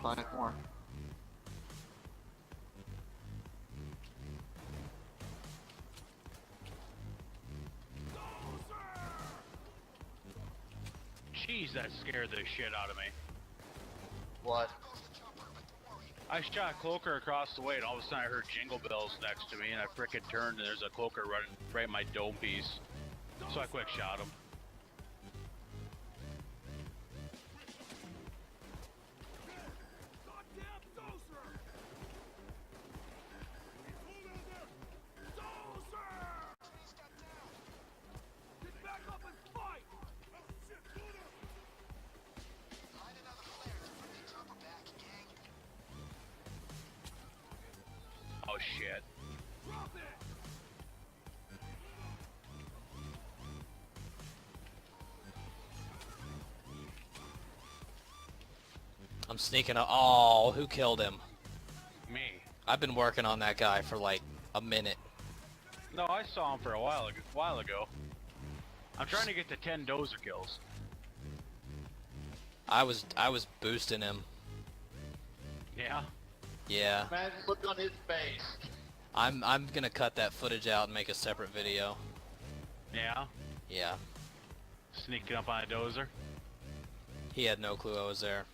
5 more. Jeez, that scared the shit out of me. What? I shot Cloaker across the way, and all of a sudden I heard jingle bells next to me, and I frickin' turned, and there's a Cloaker running right in my dome piece. So I quick shot him. Oh shit. I'm sneaking up. Oh, who killed him? Me. I've been working on that guy for like a minute. No, I saw him for a while ago. I'm trying to get to 10 dozer kills. I was boosting him. Yeah. Yeah. Man, look on his face. I'm gonna cut that footage out and make a separate video. Yeah. Yeah. Sneaking up on a dozer. He had no clue I was there.